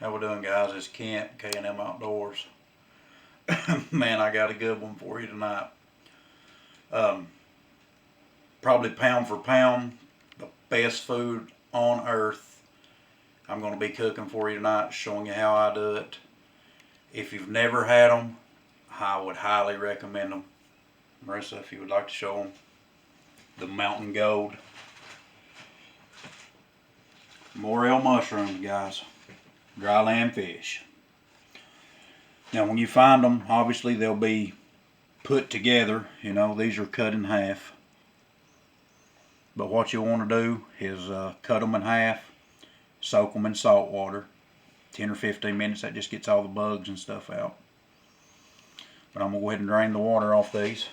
How we doing, guys? It's Kent, KandM Outdoors. Man, I got a good one for you tonight. Um, Probably pound for pound, the best food on earth. I'm going to be cooking for you tonight, showing you how I do it. If you've never had them, I would highly recommend them. Marissa, if you would like to show them, the mountain gold Morel mushrooms, guys. Dry land fish. Now, when you find them, obviously they'll be put together. These are cut in half. But what you want to do is cut them in half, soak them in salt water, 10 or 15 minutes. That just gets all the bugs and stuff out. But I'm going to go ahead and drain the water off these.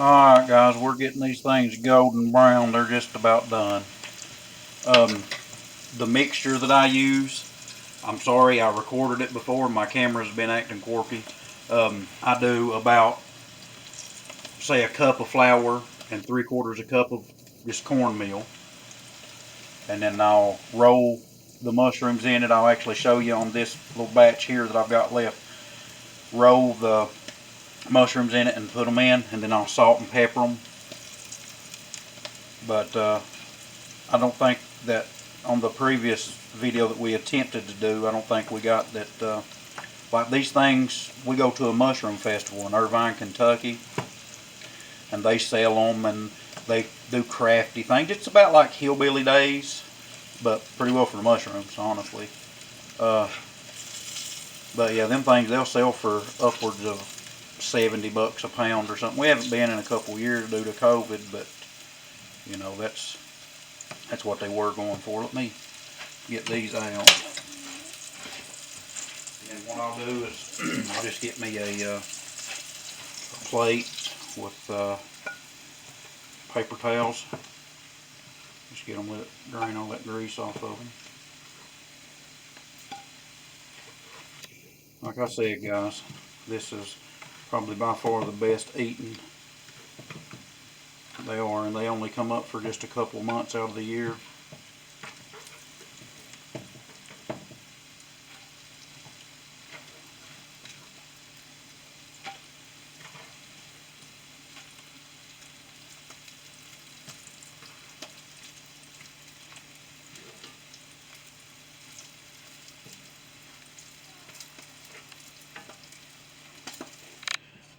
Alright guys, we're getting these things golden brown. They're just about done. The mixture that I use, I'm sorry I recorded it before. My camera's been acting quirky. I do about, say, a cup of flour and 3/4 a cup of just cornmeal. And then I'll roll the mushrooms in it. I'll actually show you on this little batch here that I've got left. Roll the mushrooms in it and put them in, and then I'll salt and pepper them. But I don't think that on the previous video that we attempted to do, I don't think we got that. Like these things, we go to a mushroom festival in Irvine, Kentucky, and they sell them and they do crafty things. It's about like hillbilly days, but pretty well for the mushrooms, honestly. But yeah, them things, they'll sell for upwards of $70 a pound or something. We haven't been in a couple of years due to COVID, but that's what they were going for. Let me get these out. And what I'll do is I'll just get me a plate with paper towels. Just get them with it, drain all that grease off of them. Like I said, guys, this is probably by far the best eating they are, and they only come up for just a couple months out of the year.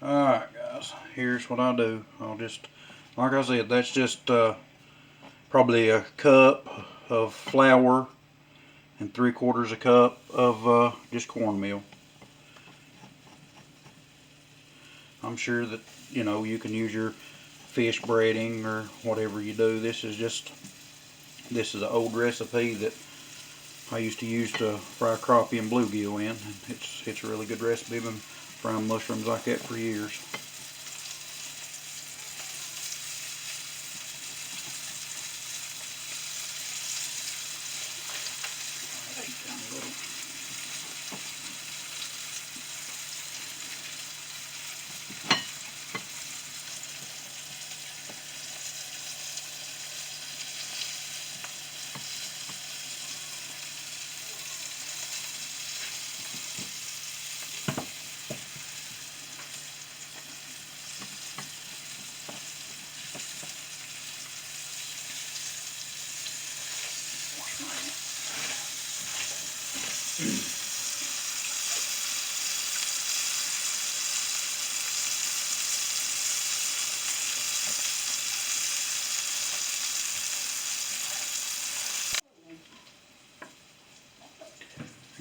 Alright guys, here's what I do. I'll just, like I said, that's just probably a cup of flour and 3/4 a cup of just cornmeal. I'm sure that you can use your fish breading or whatever you do. This is an old recipe that I used to use to fry crappie and bluegill in. It's a really good recipe. I've been frying mushrooms like that for years.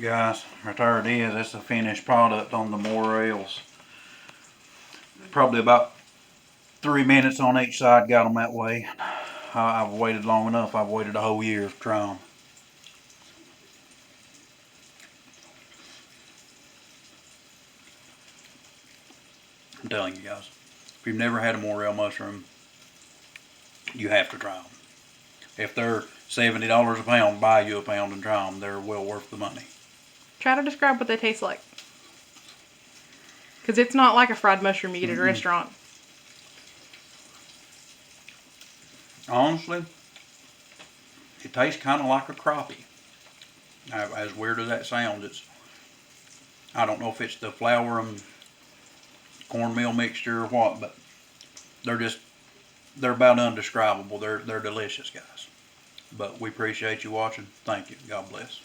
Guys, right there it is. That's the finished product on the Morels. Probably about 3 minutes on each side got them that way. I've waited long enough. I've waited a whole year to try them. I'm telling you guys, if you've never had a Morel mushroom, you have to try them. If they're $70 a pound, buy you a pound and try them. They're well worth the money. Try to describe what they taste like. Because it's not like a fried mushroom you get at a restaurant. Honestly, it tastes kind of like a crappie. As weird as that sounds, I don't know if it's the flour and cornmeal mixture or what, but they're about undescribable. They're delicious, guys. But we appreciate you watching. Thank you. God bless.